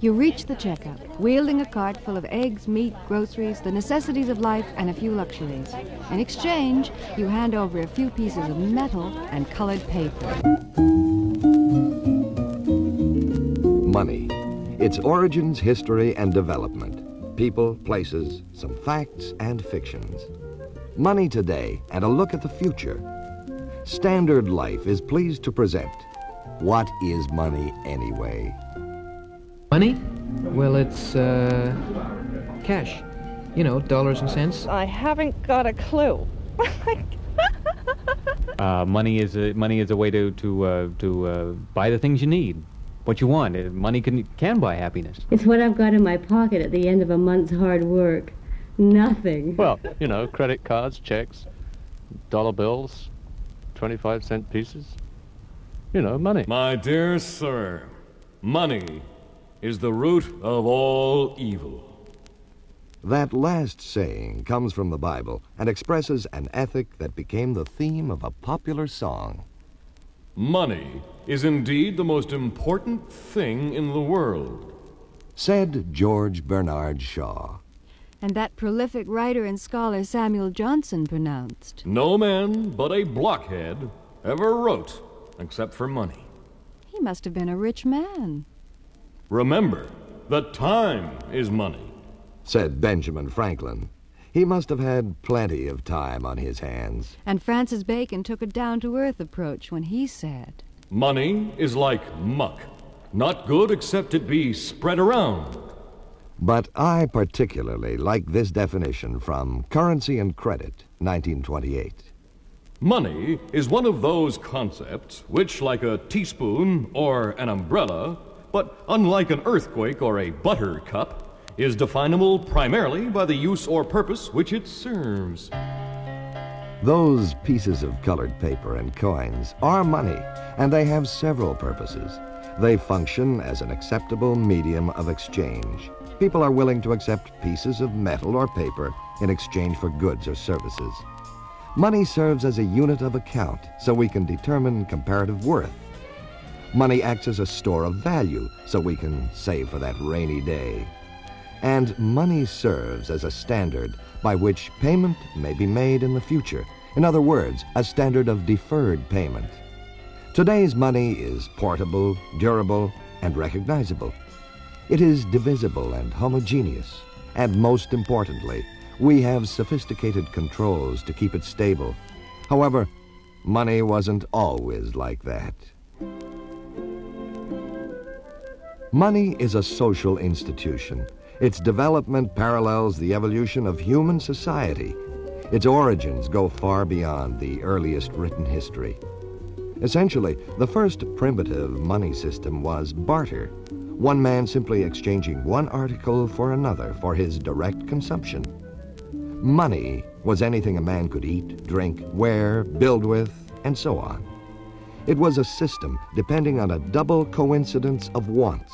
You reach the checkout, wielding a cart full of eggs, meat, groceries, the necessities of life, and a few luxuries. In exchange, you hand over a few pieces of metal and colored paper. Money. Its origins, history, and development. People, places, some facts and fictions. Money today and a look at the future. Standard Life is pleased to present What is Money Anyway? Money? Well, it's cash. You know, dollars and cents. I haven't got a clue. Money is a way to buy the things you need, what you want. Money can buy happiness. It's what I've got in my pocket at the end of a month's hard work. Nothing. Well, you know, credit cards, checks, dollar bills, 25-cent pieces. You know, money. My dear sir, money is the root of all evil. That last saying comes from the Bible and expresses an ethic that became the theme of a popular song. Money is indeed the most important thing in the world, said George Bernard Shaw. And that prolific writer and scholar Samuel Johnson pronounced, no man but a blockhead ever wrote except for money. He must have been a rich man. Remember that time is money, said Benjamin Franklin. He must have had plenty of time on his hands. And Francis Bacon took a down-to-earth approach when he said, money is like muck, not good except it be spread around. But I particularly like this definition from Currency and Credit, 1928. Money is one of those concepts which, like a teaspoon or an umbrella, but unlike an earthquake or a buttercup, is definable primarily by the use or purpose which it serves. Those pieces of colored paper and coins are money, and they have several purposes. They function as an acceptable medium of exchange. People are willing to accept pieces of metal or paper in exchange for goods or services. Money serves as a unit of account so we can determine comparative worth. Money acts as a store of value so we can save for that rainy day. And money serves as a standard by which payment may be made in the future. In other words, a standard of deferred payment. Today's money is portable, durable, and recognizable. It is divisible and homogeneous. And most importantly, we have sophisticated controls to keep it stable. However, money wasn't always like that. Money is a social institution. Its development parallels the evolution of human society. Its origins go far beyond the earliest written history. Essentially, the first primitive money system was barter, one man simply exchanging one article for another for his direct consumption. Money was anything a man could eat, drink, wear, build with, and so on. It was a system depending on a double coincidence of wants.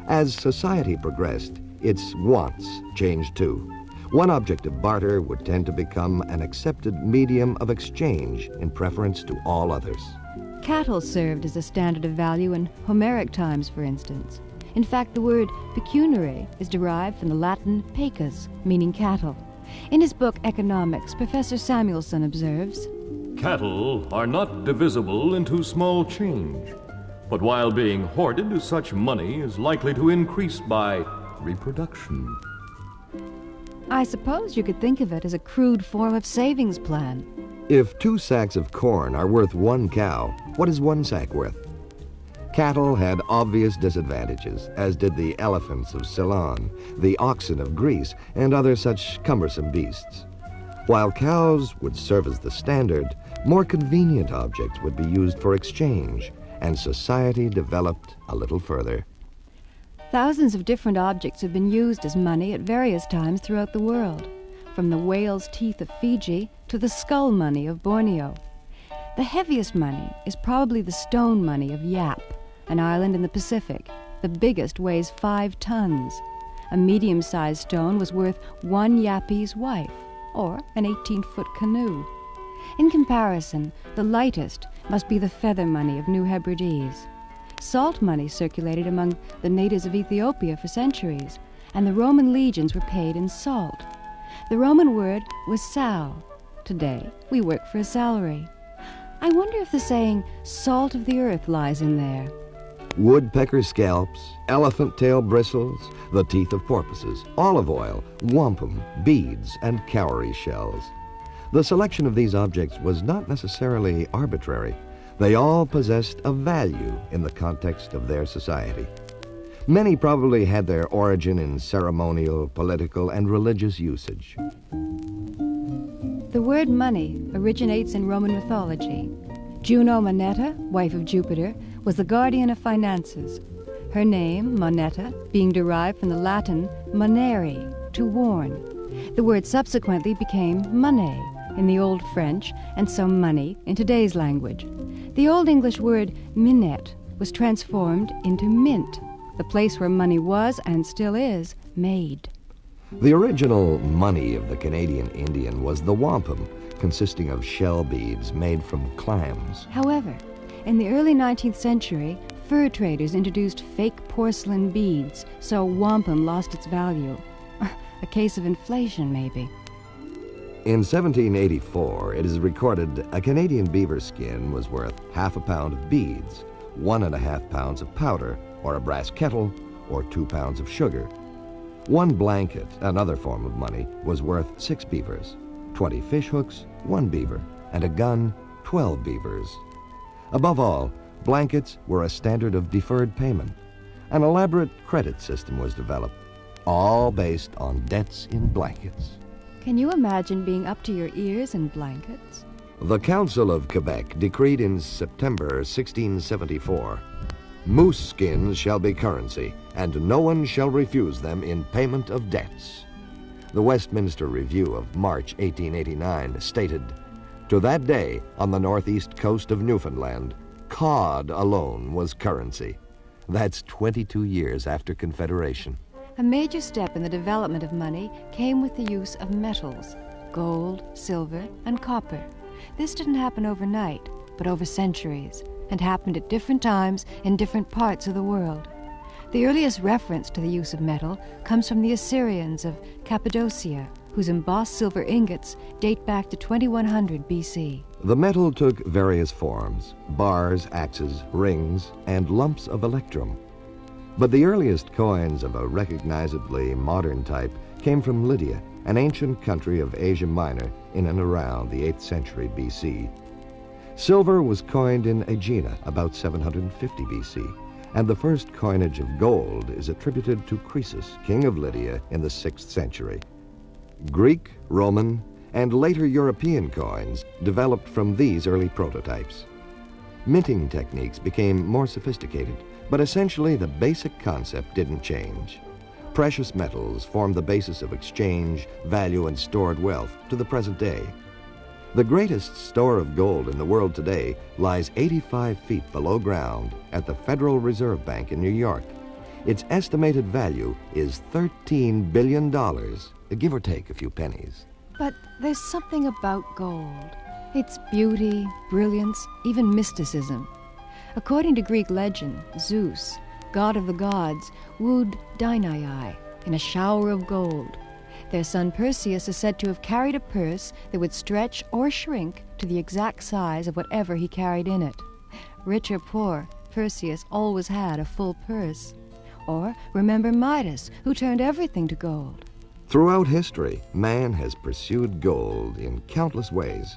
As society progressed, its wants changed too. One object of barter would tend to become an accepted medium of exchange in preference to all others. Cattle served as a standard of value in Homeric times, for instance. In fact, the word pecuniary is derived from the Latin pecus, meaning cattle. In his book Economics, Professor Samuelson observes, cattle are not divisible into small change, but while being hoarded, such money is likely to increase by reproduction. I suppose you could think of it as a crude form of savings plan. If 2 sacks of corn are worth 1 cow, what is 1 sack worth? Cattle had obvious disadvantages, as did the elephants of Ceylon, the oxen of Greece, and other such cumbersome beasts. While cows would serve as the standard, more convenient objects would be used for exchange, and society developed a little further. Thousands of different objects have been used as money at various times throughout the world, from the whale's teeth of Fiji to the skull money of Borneo. The heaviest money is probably the stone money of Yap, an island in the Pacific. The biggest weighs 5 tons. A medium-sized stone was worth 1 Yappie's wife, or an 18-foot canoe. In comparison, the lightest must be the feather money of New Hebrides. Salt money circulated among the natives of Ethiopia for centuries, and the Roman legions were paid in salt. The Roman word was sal. Today, we work for a salary. I wonder if the saying, salt of the earth, lies in there. Woodpecker scalps, elephant tail bristles, the teeth of porpoises, olive oil, wampum, beads, and cowrie shells. The selection of these objects was not necessarily arbitrary. They all possessed a value in the context of their society. Many probably had their origin in ceremonial, political, and religious usage. The word money originates in Roman mythology. Juno Moneta, wife of Jupiter, was the guardian of finances. Her name, Moneta, being derived from the Latin monere, to warn. The word subsequently became monnaie in the Old French, and so money in today's language. The Old English word minette was transformed into mint, the place where money was, and still is, made. The original money of the Canadian Indian was the wampum, consisting of shell beads made from clams. However, in the early 19th century, fur traders introduced fake porcelain beads, so wampum lost its value. A case of inflation, maybe. In 1784, it is recorded a Canadian beaver skin was worth half a pound of beads, 1.5 pounds of powder, or a brass kettle, or 2 pounds of sugar. One blanket, another form of money, was worth 6 beavers, 20 fish hooks, 1 beaver, and a gun, 12 beavers. Above all, blankets were a standard of deferred payment. An elaborate credit system was developed, all based on debts in blankets. Can you imagine being up to your ears in blankets? The Council of Quebec decreed in September 1674, "Moose skins shall be currency, and no one shall refuse them in payment of debts." The Westminster Review of March 1889 stated, "To that day, on the northeast coast of Newfoundland, cod alone was currency." That's 22 years after Confederation. A major step in the development of money came with the use of metals, gold, silver, and copper. This didn't happen overnight, but over centuries, and happened at different times in different parts of the world. The earliest reference to the use of metal comes from the Assyrians of Cappadocia, whose embossed silver ingots date back to 2100 BC. The metal took various forms: bars, axes, rings, and lumps of electrum. But the earliest coins of a recognizably modern type came from Lydia, an ancient country of Asia Minor in and around the 8th century BC. Silver was coined in Aegina about 750 BC, and the first coinage of gold is attributed to Croesus, king of Lydia, in the 6th century. Greek, Roman, and later European coins developed from these early prototypes. Minting techniques became more sophisticated, but essentially the basic concept didn't change. Precious metals formed the basis of exchange, value, and stored wealth to the present day. The greatest store of gold in the world today lies 85 feet below ground at the Federal Reserve Bank in New York. Its estimated value is $13 billion, give or take a few pennies. But there's something about gold. Its beauty, brilliance, even mysticism. According to Greek legend, Zeus, god of the gods, wooed Danae in a shower of gold. Their son Perseus is said to have carried a purse that would stretch or shrink to the exact size of whatever he carried in it. Rich or poor, Perseus always had a full purse. Or remember Midas, who turned everything to gold. Throughout history, man has pursued gold in countless ways.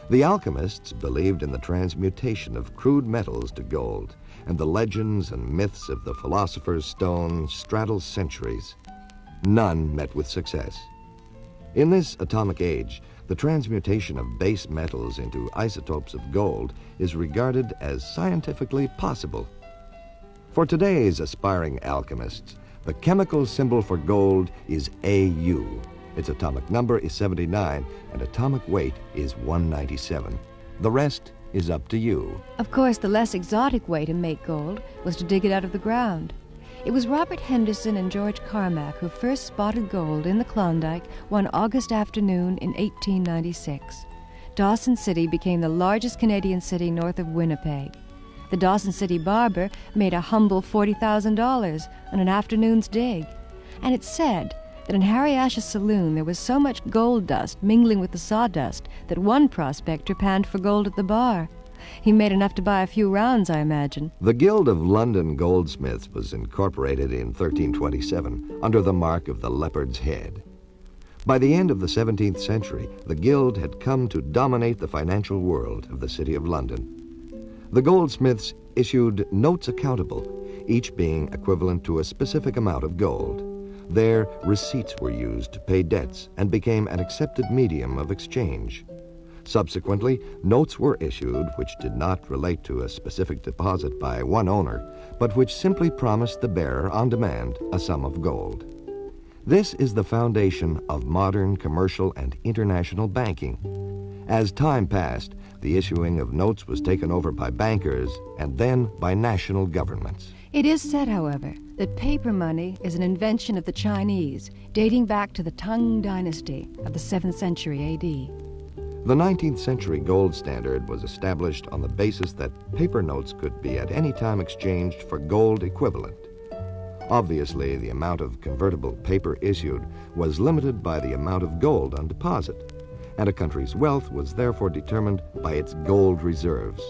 The alchemists believed in the transmutation of crude metals to gold, and the legends and myths of the philosopher's stone straddle centuries. None met with success. In this atomic age, the transmutation of base metals into isotopes of gold is regarded as scientifically possible. For today's aspiring alchemists, the chemical symbol for gold is Au. Its atomic number is 79, and atomic weight is 197. The rest is up to you. Of course, the less exotic way to make gold was to dig it out of the ground. It was Robert Henderson and George Carmack who first spotted gold in the Klondike one August afternoon in 1896. Dawson City became the largest Canadian city north of Winnipeg. The Dawson City barber made a humble $40,000 on an afternoon's dig. And it's said that in Harry Ash's saloon there was so much gold dust mingling with the sawdust that one prospector panned for gold at the bar. He made enough to buy a few rounds, I imagine. The Guild of London Goldsmiths was incorporated in 1327 under the mark of the leopard's head. By the end of the 17th century, the Guild had come to dominate the financial world of the City of London. The goldsmiths issued notes accountable, each being equivalent to a specific amount of gold. Their receipts were used to pay debts and became an accepted medium of exchange. Subsequently, notes were issued which did not relate to a specific deposit by one owner, but which simply promised the bearer on demand a sum of gold. This is the foundation of modern commercial and international banking. As time passed, the issuing of notes was taken over by bankers and then by national governments. It is said, however, that paper money is an invention of the Chinese, dating back to the Tang Dynasty of the 7th century A.D. The 19th century gold standard was established on the basis that paper notes could be at any time exchanged for gold equivalent. Obviously, the amount of convertible paper issued was limited by the amount of gold on deposit, and a country's wealth was therefore determined by its gold reserves.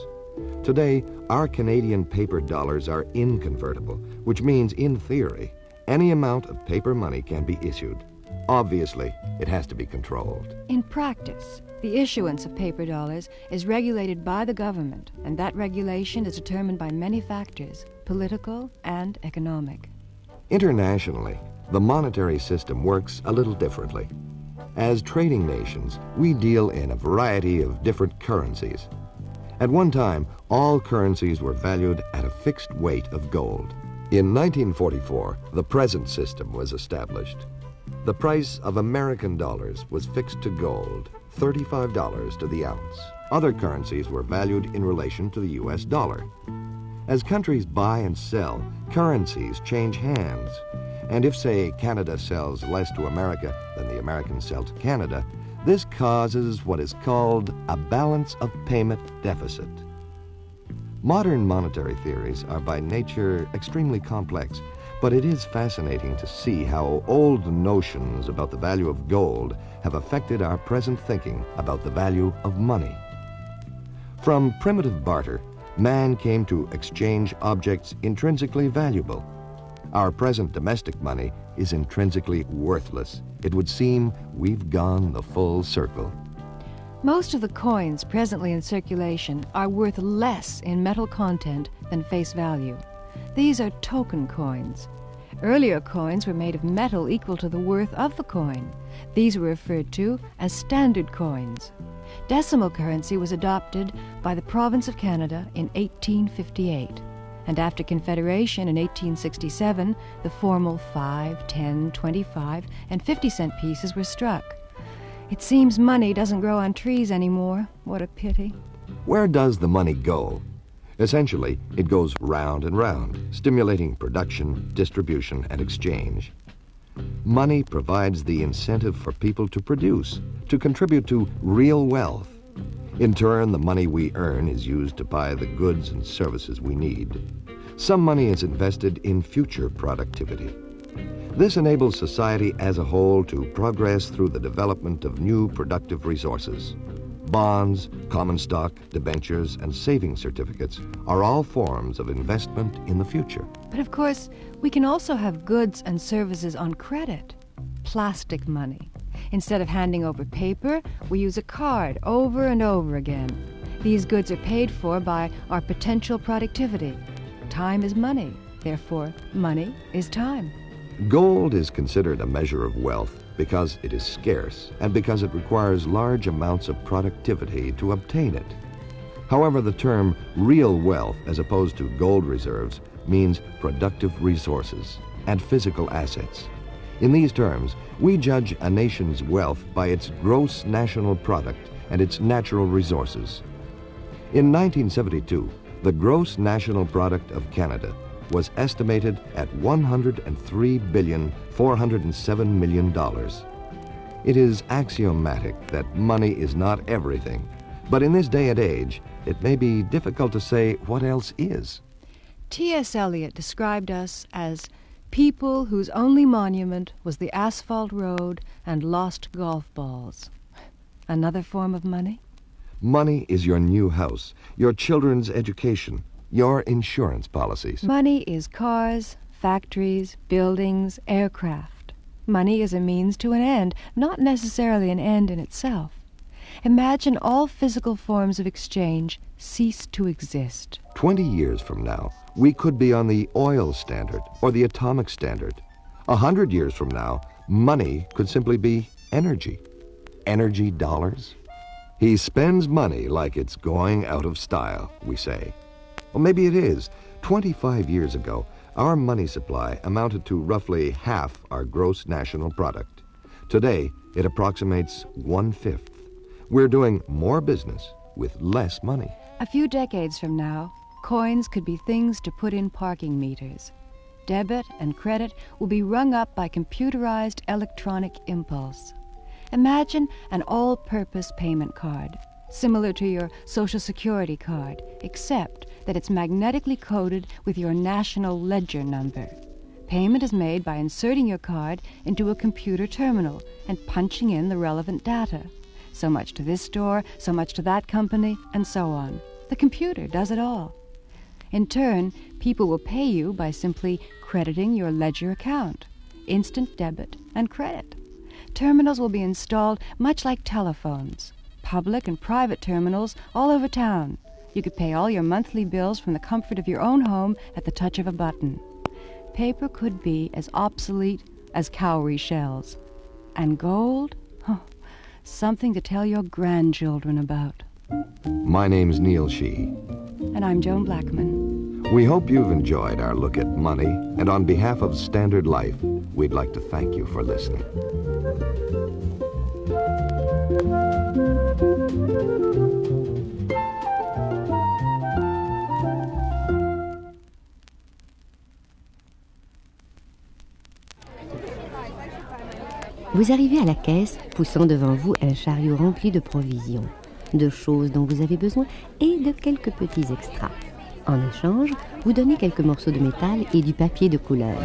Today, our Canadian paper dollars are inconvertible, which means, in theory, any amount of paper money can be issued. Obviously, it has to be controlled. In practice, the issuance of paper dollars is regulated by the government, and that regulation is determined by many factors, political and economic. Internationally, the monetary system works a little differently. As trading nations, we deal in a variety of different currencies. At one time, all currencies were valued at a fixed weight of gold. In 1944, the present system was established. The price of American dollars was fixed to gold, $35 to the ounce. Other currencies were valued in relation to the U.S. dollar. As countries buy and sell, currencies change hands. And if, say, Canada sells less to America than the Americans sell to Canada, this causes what is called a balance of payment deficit. Modern monetary theories are by nature extremely complex, but it is fascinating to see how old notions about the value of gold have affected our present thinking about the value of money. From primitive barter, man came to exchange objects intrinsically valuable. Our present domestic money is intrinsically worthless. It would seem we've gone the full circle. Most of the coins presently in circulation are worth less in metal content than face value. These are token coins. Earlier coins were made of metal equal to the worth of the coin. These were referred to as standard coins. Decimal currency was adopted by the province of Canada in 1858. And after Confederation in 1867, the formal 5, 10, 25, and 50-cent pieces were struck. It seems money doesn't grow on trees anymore. What a pity. Where does the money go? Essentially, it goes round and round, stimulating production, distribution, and exchange. Money provides the incentive for people to produce, to contribute to real wealth. In turn, the money we earn is used to buy the goods and services we need. Some money is invested in future productivity. This enables society as a whole to progress through the development of new productive resources. Bonds, common stock, debentures, and saving certificates are all forms of investment in the future. But of course, we can also have goods and services on credit. Plastic money. Instead of handing over paper, we use a card over and over again. These goods are paid for by our potential productivity. Time is money. Therefore, money is time. Gold is considered a measure of wealth because it is scarce and because it requires large amounts of productivity to obtain it. However, the term real wealth, as opposed to gold reserves, means productive resources and physical assets. In these terms, we judge a nation's wealth by its gross national product and its natural resources. In 1972, the gross national product of Canada was estimated at $103,407 million. It is axiomatic that money is not everything, But in this day and age, it may be difficult to say what else is. T.S. Eliot described us as people whose only monument was the asphalt road and lost golf balls. Another form of money? Money is your new house, your children's education, your insurance policies. Money is cars, factories, buildings, aircraft. Money is a means to an end, not necessarily an end in itself. Imagine all physical forms of exchange cease to exist. 20 years from now, we could be on the oil standard or the atomic standard. 100 years from now, money could simply be energy. Energy dollars? He spends money like it's going out of style, we say. Well, maybe it is. 25 years ago, our money supply amounted to roughly half our gross national product. Today, it approximates 1/5. We're doing more business with less money. A few decades from now, coins could be things to put in parking meters. Debit and credit will be rung up by computerized electronic impulse. Imagine an all-purpose payment card, similar to your Social Security card, except that it's magnetically coded with your national ledger number. Payment is made by inserting your card into a computer terminal and punching in the relevant data. So much to this store, so much to that company, and so on. The computer does it all. In turn, people will pay you by simply crediting your ledger account. Instant debit and credit. Terminals will be installed much like telephones. Public and private terminals all over town. You could pay all your monthly bills from the comfort of your own home at the touch of a button. Paper could be as obsolete as cowrie shells. And gold? Oh, something to tell your grandchildren about. My name's Neil Shee. And I'm Joan Blackman. We hope you've enjoyed our look at money, and on behalf of Standard Life, we'd like to thank you for listening. Vous arrivez à la caisse, poussant devant vous un chariot rempli de provisions, de choses dont vous avez besoin et de quelques petits extras. En échange, vous donnez quelques morceaux de métal et du papier de couleur.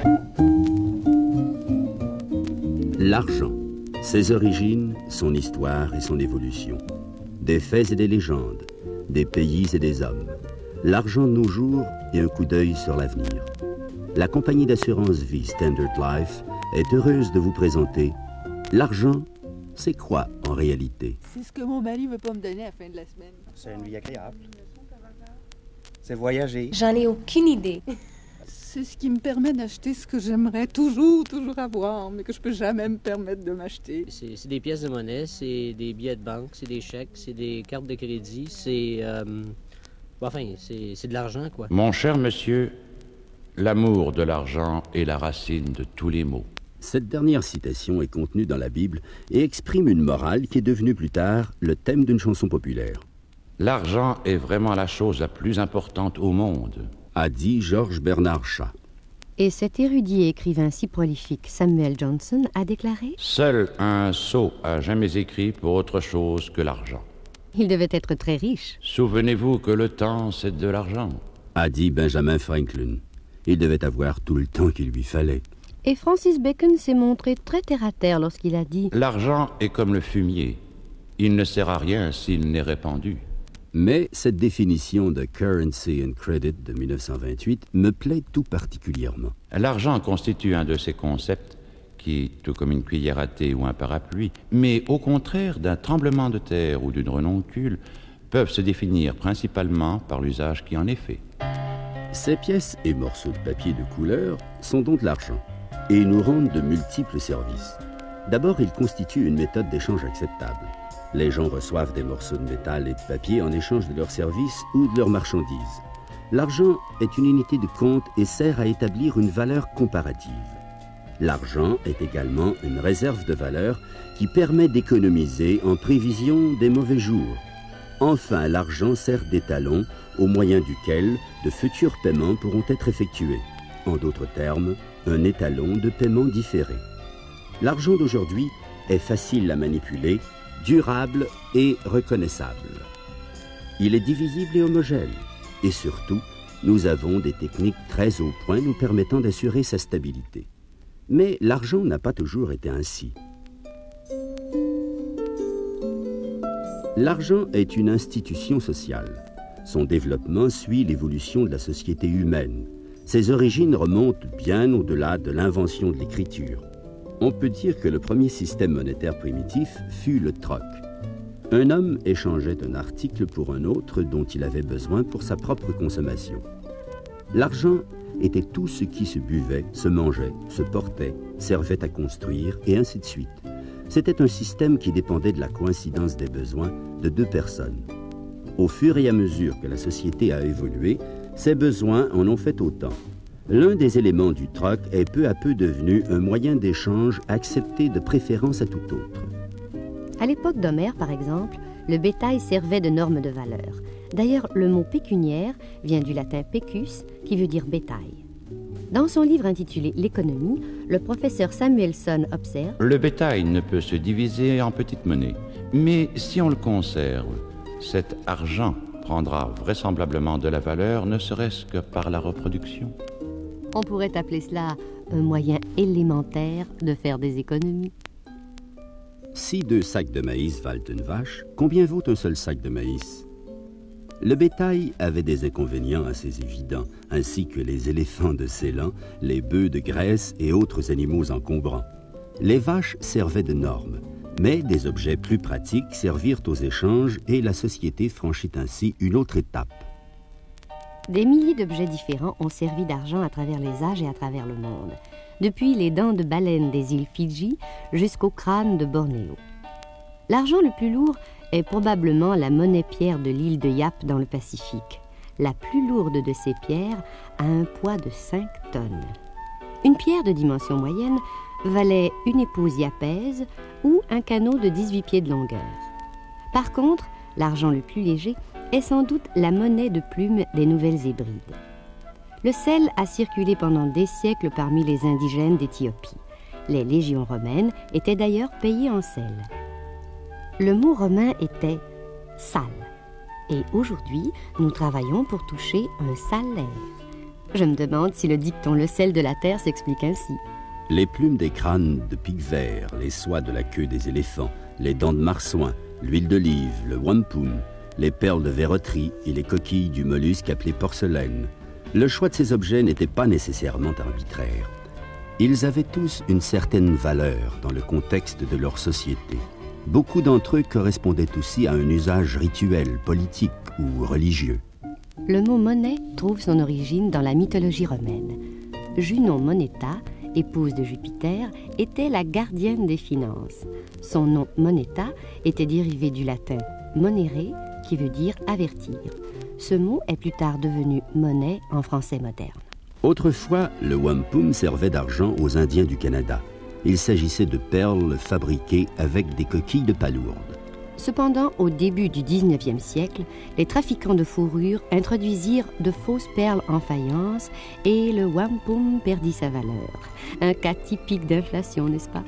L'argent, ses origines, son histoire et son évolution. Des faits et des légendes, des pays et des hommes. L'argent de nos jours et un coup d'œil sur l'avenir. La compagnie d'assurance vie Standard Life est heureuse de vous présenter l'argent, c'est quoi en réalité? C'est ce que mon mari veut pas me donner à la fin de la semaine. C'est une vie agréable. C'est voyager. J'en ai aucune idée. C'est ce qui me permet d'acheter ce que j'aimerais toujours avoir, mais que je peux jamais me permettre de m'acheter. C'est des pièces de monnaie, c'est des billets de banque, c'est des chèques, c'est des cartes de crédit, c'est de l'argent, quoi. Mon cher monsieur, l'amour de l'argent est la racine de tous les maux. Cette dernière citation est contenue dans la Bible et exprime une morale qui est devenue plus tard le thème d'une chanson populaire. L'argent est vraiment la chose la plus importante au monde, a dit Georges Bernard Shaw. Et cet érudit et écrivain si prolifique, Samuel Johnson, a déclaré « Seul un sot a jamais écrit pour autre chose que l'argent. » Il devait être très riche. Souvenez-vous que le temps, c'est de l'argent, a dit Benjamin Franklin. Il devait avoir tout le temps qu'il lui fallait. Et Francis Bacon s'est montré très terre-à-terre lorsqu'il a dit « L'argent est comme le fumier. Il ne sert à rien s'il n'est répandu. » Mais cette définition de Currency and Credit de 1928 me plaît tout particulièrement. L'argent constitue un de ces concepts qui, tout comme une cuillère à thé ou un parapluie, mais au contraire d'un tremblement de terre ou d'une renoncule, peuvent se définir principalement par l'usage qui en est fait. Ces pièces et morceaux de papier de couleur sont donc de l'argent et nous rendent de multiples services. D'abord, ils constituent une méthode d'échange acceptable. Les gens reçoivent des morceaux de métal et de papier en échange de leurs services ou de leurs marchandises. L'argent est une unité de compte et sert à établir une valeur comparative. L'argent est également une réserve de valeur qui permet d'économiser en prévision des mauvais jours. Enfin, l'argent sert d'étalon au moyen duquel de futurs paiements pourront être effectués. En d'autres termes, un étalon de paiement différé. L'argent d'aujourd'hui est facile à manipuler, durable et reconnaissable. Il est divisible et homogène. Et surtout, nous avons des techniques très au point nous permettant d'assurer sa stabilité. Mais l'argent n'a pas toujours été ainsi. L'argent est une institution sociale. Son développement suit l'évolution de la société humaine. Ses origines remontent bien au-delà de l'invention de l'écriture. On peut dire que le premier système monétaire primitif fut le troc. Un homme échangeait un article pour un autre dont il avait besoin pour sa propre consommation. L'argent était tout ce qui se buvait, se mangeait, se portait, servait à construire, et ainsi de suite. C'était un système qui dépendait de la coïncidence des besoins de deux personnes. Au fur et à mesure que la société a évolué, ses besoins en ont fait autant. L'un des éléments du troc est peu à peu devenu un moyen d'échange accepté de préférence à tout autre. À l'époque d'Homère, par exemple, le bétail servait de norme de valeur. D'ailleurs, le mot pécuniaire vient du latin pecus, qui veut dire bétail. Dans son livre intitulé « L'économie », le professeur Samuelson observe « Le bétail ne peut se diviser en petites monnaies, mais si on le conserve, cet argent prendra vraisemblablement de la valeur, ne serait-ce que par la reproduction. » On pourrait appeler cela un moyen élémentaire de faire des économies. Si 2 sacs de maïs valent une vache, combien vaut un seul sac de maïs? Le bétail avait des inconvénients assez évidents, ainsi que les éléphants de Ceylan, les bœufs de Grèce et autres animaux encombrants. Les vaches servaient de normes, mais des objets plus pratiques servirent aux échanges et la société franchit ainsi une autre étape. Des milliers d'objets différents ont servi d'argent à travers les âges et à travers le monde, depuis les dents de baleine des îles Fidji jusqu'au crâne de Bornéo. L'argent le plus lourd est probablement la monnaie-pierre de l'île de Yap dans le Pacifique. La plus lourde de ces pierres a un poids de 5 tonnes. Une pierre de dimension moyenne valait une épouse yapaise ou un canot de 18 pieds de longueur. Par contre, l'argent le plus léger est sans doute la monnaie de plume des Nouvelles Hébrides. Le sel a circulé pendant des siècles parmi les indigènes d'Éthiopie. Les légions romaines étaient d'ailleurs payées en sel. Le mot romain était « sal ». Et aujourd'hui, nous travaillons pour toucher un salaire. Je me demande si le dicton « le sel de la terre » s'explique ainsi. Les plumes des crânes de pic vert, les soies de la queue des éléphants, les dents de marsouin, l'huile d'olive, le wampum, les perles de verroterie et les coquilles du mollusque appelé porcelaine. Le choix de ces objets n'était pas nécessairement arbitraire. Ils avaient tous une certaine valeur dans le contexte de leur société. Beaucoup d'entre eux correspondaient aussi à un usage rituel, politique ou religieux. Le mot monnaie trouve son origine dans la mythologie romaine. Junon Moneta, épouse de Jupiter, était la gardienne des finances. Son nom Moneta était dérivé du latin monere, qui veut dire avertir. Ce mot est plus tard devenu monnaie en français moderne. Autrefois, le wampum servait d'argent aux Indiens du Canada. Il s'agissait de perles fabriquées avec des coquilles de palourde. Cependant, au début du 19e siècle, les trafiquants de fourrure introduisirent de fausses perles en faïence et le wampum perdit sa valeur. Un cas typique d'inflation, n'est-ce pas?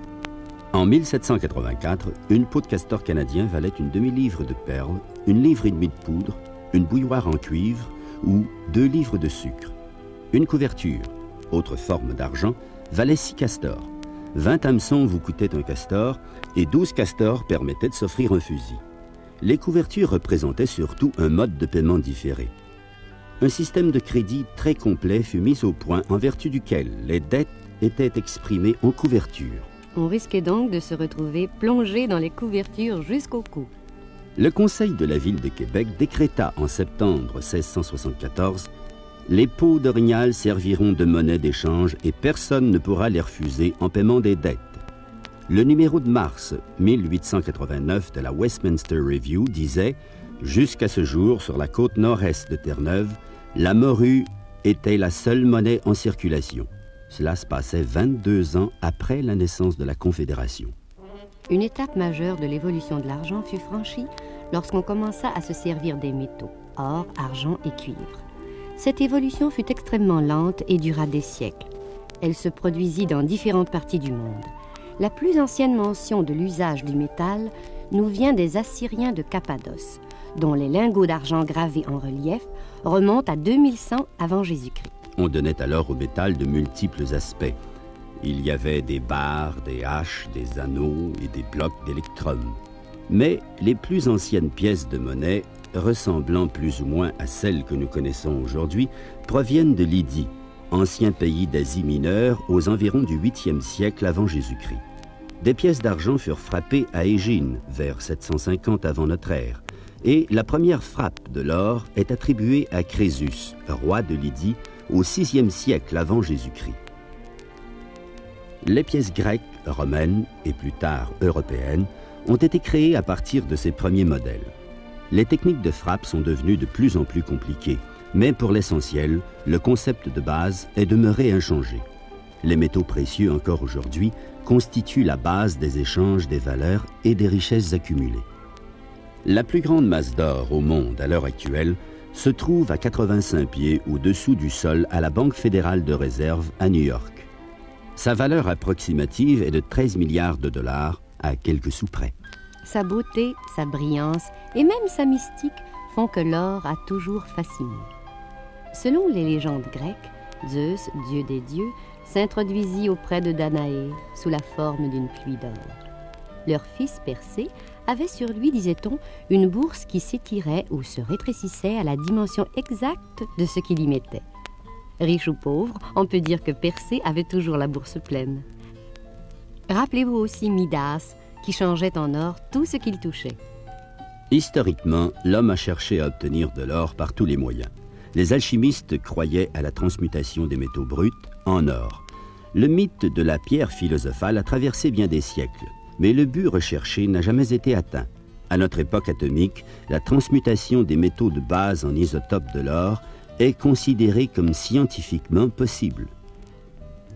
En 1784, une peau de castor canadien valait une demi-livre de perles, 1,5 livre de poudre, une bouilloire en cuivre ou 2 livres de sucre. Une couverture, autre forme d'argent, valait 6 castors. 20 hameçons vous coûtaient un castor et 12 castors permettaient de s'offrir un fusil. Les couvertures représentaient surtout un mode de paiement différé. Un système de crédit très complet fut mis au point en vertu duquel les dettes étaient exprimées en couverture. On risquait donc de se retrouver plongé dans les couvertures jusqu'au cou. Le Conseil de la Ville de Québec décréta en septembre 1674 « Les pots d'orignal serviront de monnaie d'échange et personne ne pourra les refuser en paiement des dettes. » Le numéro de mars 1889 de la Westminster Review disait « Jusqu'à ce jour, sur la côte nord-est de Terre-Neuve, la morue était la seule monnaie en circulation. » Cela se passait 22 ans après la naissance de la Confédération. Une étape majeure de l'évolution de l'argent fut franchie lorsqu'on commença à se servir des métaux, or, argent et cuivre. Cette évolution fut extrêmement lente et dura des siècles. Elle se produisit dans différentes parties du monde. La plus ancienne mention de l'usage du métal nous vient des Assyriens de Cappadoce. dont les lingots d'argent gravés en relief, remontent à 2100 avant Jésus-Christ. On donnait alors au métal de multiples aspects. Il y avait des barres, des haches, des anneaux et des blocs d'électrum. Mais les plus anciennes pièces de monnaie, ressemblant plus ou moins à celles que nous connaissons aujourd'hui, proviennent de Lydie, ancien pays d'Asie mineure aux environs du 8e siècle avant Jésus-Christ. Des pièces d'argent furent frappées à Égine, vers 750 avant notre ère, et la première frappe de l'or est attribuée à Crésus, roi de Lydie, au 6e siècle avant Jésus-Christ. Les pièces grecques, romaines et plus tard européennes ont été créées à partir de ces premiers modèles. Les techniques de frappe sont devenues de plus en plus compliquées, mais pour l'essentiel, le concept de base est demeuré inchangé. Les métaux précieux encore aujourd'hui constituent la base des échanges des valeurs et des richesses accumulées. La plus grande masse d'or au monde à l'heure actuelle se trouve à 85 pieds au-dessous du sol à la Banque fédérale de réserve à New York. Sa valeur approximative est de 13 milliards de dollars à quelques sous près. Sa beauté, sa brillance et même sa mystique font que l'or a toujours fasciné. Selon les légendes grecques, Zeus, dieu des dieux, s'introduisit auprès de Danaé sous la forme d'une pluie d'or. Leur fils Persée avait sur lui, disait-on, une bourse qui s'étirait ou se rétrécissait à la dimension exacte de ce qu'il y mettait. Riche ou pauvre, on peut dire que Persée avait toujours la bourse pleine. Rappelez-vous aussi Midas, qui changeait en or tout ce qu'il touchait. Historiquement, l'homme a cherché à obtenir de l'or par tous les moyens. Les alchimistes croyaient à la transmutation des métaux bruts en or. Le mythe de la pierre philosophale a traversé bien des siècles, mais le but recherché n'a jamais été atteint. À notre époque atomique, la transmutation des métaux de base en isotopes de l'or est considérée comme scientifiquement possible.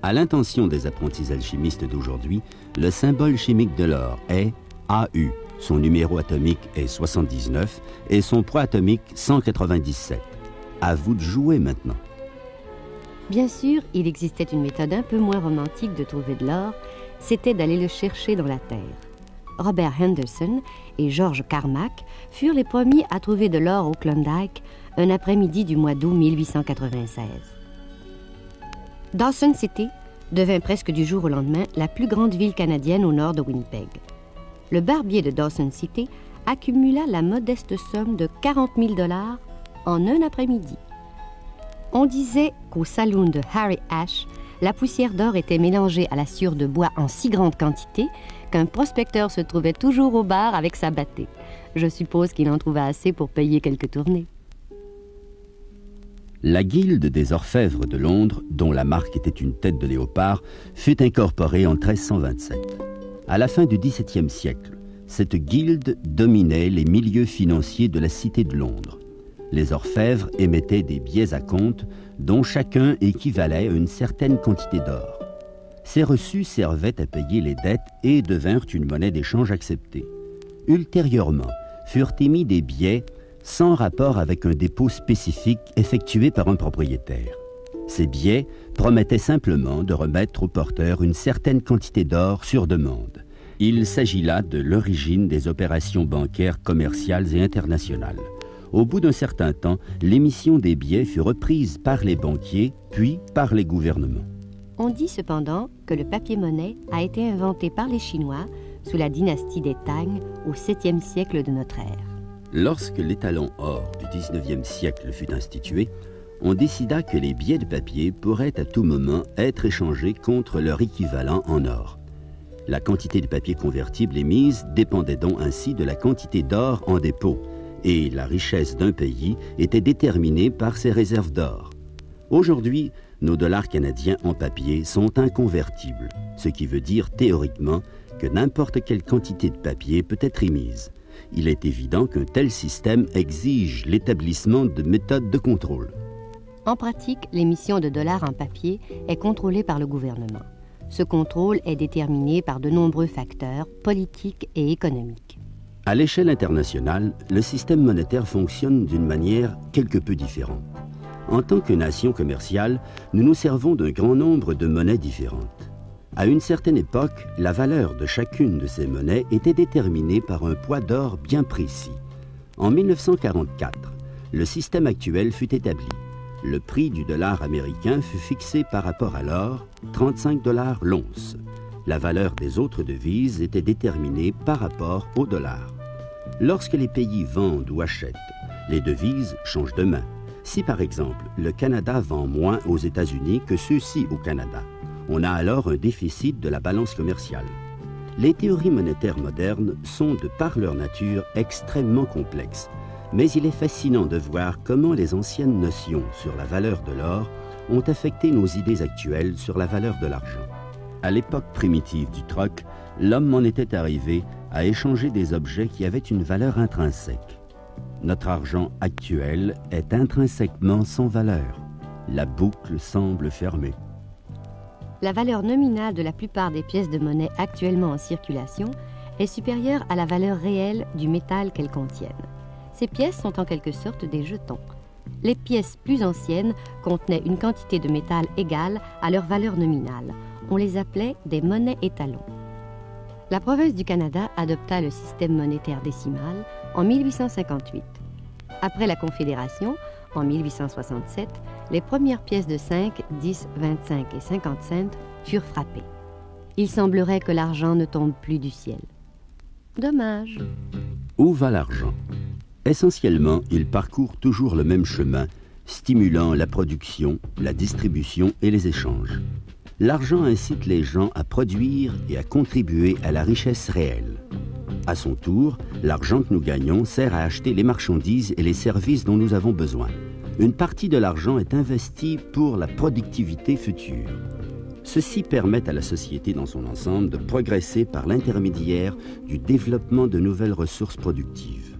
À l'intention des apprentis alchimistes d'aujourd'hui, le symbole chimique de l'or est AU. Son numéro atomique est 79 et son poids atomique 197. À vous de jouer maintenant. Bien sûr, il existait une méthode un peu moins romantique de trouver de l'or, c'était d'aller le chercher dans la terre. Robert Henderson et George Carmack furent les premiers à trouver de l'or au Klondike un après-midi du mois d'août 1896. Dawson City devint presque du jour au lendemain la plus grande ville canadienne au nord de Winnipeg. Le barbier de Dawson City accumula la modeste somme de 40 000 $ en un après-midi. On disait qu'au saloon de Harry Ash, la poussière d'or était mélangée à la sciure de bois en si grande quantité qu'un prospecteur se trouvait toujours au bar avec sa battée. Je suppose qu'il en trouva assez pour payer quelques tournées. La guilde des orfèvres de Londres, dont la marque était une tête de léopard, fut incorporée en 1327. À la fin du XVIIe siècle, cette guilde dominait les milieux financiers de la cité de Londres. Les orfèvres émettaient des billets à compte dont chacun équivalait à une certaine quantité d'or. Ces reçus servaient à payer les dettes et devinrent une monnaie d'échange acceptée. Ultérieurement, furent émis des billets sans rapport avec un dépôt spécifique effectué par un propriétaire. Ces billets promettaient simplement de remettre au porteur une certaine quantité d'or sur demande. Il s'agit là de l'origine des opérations bancaires commerciales et internationales. Au bout d'un certain temps, l'émission des billets fut reprise par les banquiers, puis par les gouvernements. On dit cependant que le papier-monnaie a été inventé par les Chinois sous la dynastie des Tang au 7e siècle de notre ère. Lorsque l'étalon or du 19e siècle fut institué, on décida que les billets de papier pourraient à tout moment être échangés contre leur équivalent en or. La quantité de papier convertible émise dépendait donc ainsi de la quantité d'or en dépôt, et la richesse d'un pays était déterminée par ses réserves d'or. Aujourd'hui, nos dollars canadiens en papier sont inconvertibles, ce qui veut dire théoriquement que n'importe quelle quantité de papier peut être émise. Il est évident qu'un tel système exige l'établissement de méthodes de contrôle. En pratique, l'émission de dollars en papier est contrôlée par le gouvernement. Ce contrôle est déterminé par de nombreux facteurs politiques et économiques. À l'échelle internationale, le système monétaire fonctionne d'une manière quelque peu différente. En tant que nation commerciale, nous nous servons d'un grand nombre de monnaies différentes. À une certaine époque, la valeur de chacune de ces monnaies était déterminée par un poids d'or bien précis. En 1944, le système actuel fut établi. Le prix du dollar américain fut fixé par rapport à l'or, 35 $ l'once. La valeur des autres devises était déterminée par rapport au dollar. Lorsque les pays vendent ou achètent, les devises changent de main. Si par exemple, le Canada vend moins aux États-Unis que ceux-ci au Canada, on a alors un déficit de la balance commerciale. Les théories monétaires modernes sont, de par leur nature, extrêmement complexes. Mais il est fascinant de voir comment les anciennes notions sur la valeur de l'or ont affecté nos idées actuelles sur la valeur de l'argent. À l'époque primitive du troc, l'homme en était arrivé à échanger des objets qui avaient une valeur intrinsèque. Notre argent actuel est intrinsèquement sans valeur. La boucle semble fermée. La valeur nominale de la plupart des pièces de monnaie actuellement en circulation est supérieure à la valeur réelle du métal qu'elles contiennent. Ces pièces sont en quelque sorte des jetons. Les pièces plus anciennes contenaient une quantité de métal égale à leur valeur nominale. On les appelait des monnaies étalons. La province du Canada adopta le système monétaire décimal en 1858. Après la Confédération, en 1867, les premières pièces de 5, 10, 25 et 50 cents furent frappées. Il semblerait que l'argent ne tombe plus du ciel. Dommage. Où va l'argent ? Essentiellement, il parcourt toujours le même chemin, stimulant la production, la distribution et les échanges. L'argent incite les gens à produire et à contribuer à la richesse réelle. À son tour, l'argent que nous gagnons sert à acheter les marchandises et les services dont nous avons besoin. Une partie de l'argent est investie pour la productivité future. Ceci permet à la société dans son ensemble de progresser par l'intermédiaire du développement de nouvelles ressources productives.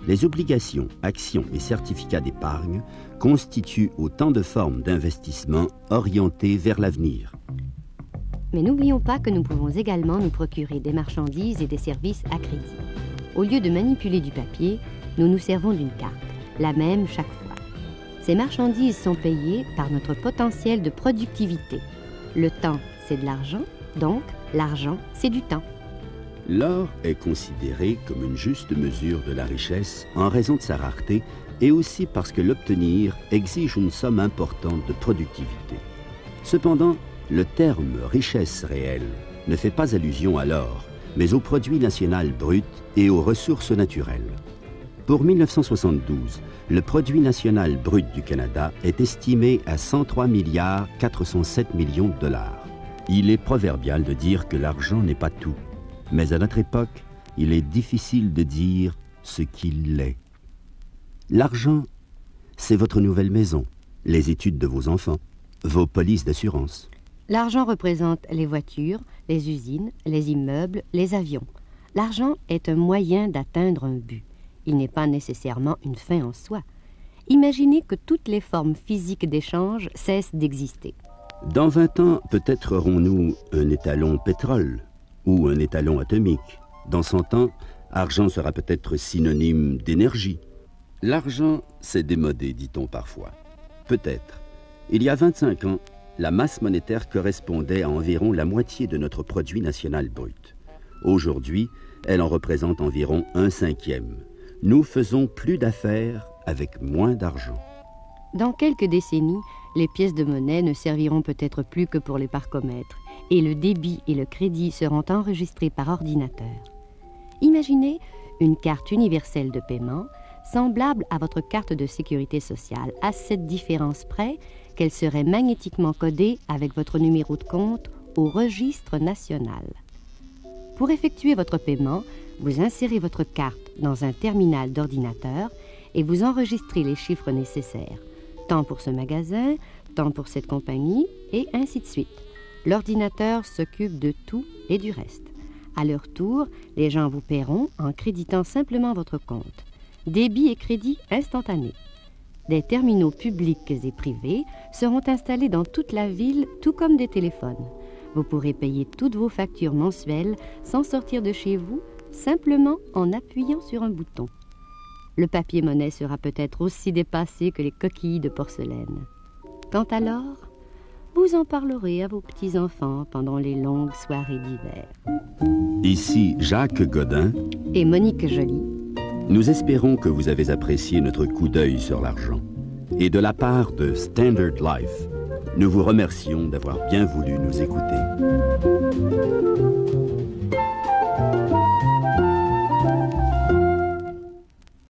Les obligations, actions et certificats d'épargne constituent autant de formes d'investissement orientées vers l'avenir. Mais n'oublions pas que nous pouvons également nous procurer des marchandises et des services à crédit. Au lieu de manipuler du papier, nous nous servons d'une carte, la même chaque fois. Ces marchandises sont payées par notre potentiel de productivité. Le temps, c'est de l'argent, donc l'argent, c'est du temps. L'or est considéré comme une juste mesure de la richesse en raison de sa rareté et aussi parce que l'obtenir exige une somme importante de productivité. Cependant, le terme « richesse réelle » ne fait pas allusion à l'or, mais au produit national brut et aux ressources naturelles. Pour 1972, le produit national brut du Canada est estimé à 103 407 millions de dollars. Il est proverbial de dire que l'argent n'est pas tout. Mais à notre époque, il est difficile de dire ce qu'il est. L'argent, c'est votre nouvelle maison, les études de vos enfants, vos polices d'assurance. L'argent représente les voitures, les usines, les immeubles, les avions. L'argent est un moyen d'atteindre un but. Il n'est pas nécessairement une fin en soi. Imaginez que toutes les formes physiques d'échange cessent d'exister. Dans 20 ans, peut-être aurons-nous un étalon pétrole ou un étalon atomique. Dans 100 ans, argent sera peut-être synonyme d'énergie. L'argent s'est démodé, dit-on parfois. Peut-être. Il y a 25 ans, la masse monétaire correspondait à environ la moitié de notre produit national brut. Aujourd'hui, elle en représente environ 1/5. Nous faisons plus d'affaires avec moins d'argent. Dans quelques décennies, les pièces de monnaie ne serviront peut-être plus que pour les parcomètres et le débit et le crédit seront enregistrés par ordinateur. Imaginez une carte universelle de paiement semblable à votre carte de sécurité sociale, à cette différence près qu'elle serait magnétiquement codée avec votre numéro de compte au registre national. Pour effectuer votre paiement, vous insérez votre carte dans un terminal d'ordinateur et vous enregistrez les chiffres nécessaires, tant pour ce magasin, tant pour cette compagnie, et ainsi de suite. L'ordinateur s'occupe de tout et du reste. À leur tour, les gens vous paieront en créditant simplement votre compte. Débit et crédit instantanés. Des terminaux publics et privés seront installés dans toute la ville, tout comme des téléphones. Vous pourrez payer toutes vos factures mensuelles sans sortir de chez vous, simplement en appuyant sur un bouton. Le papier-monnaie sera peut-être aussi dépassé que les coquilles de porcelaine. Quant à l'or, vous en parlerez à vos petits-enfants pendant les longues soirées d'hiver. Ici Jacques Godin et Monique Joly Nous espérons que vous avez apprécié notre coup d'œil sur l'argent. Et de la part de Standard Life, nous vous remercions d'avoir bien voulu nous écouter.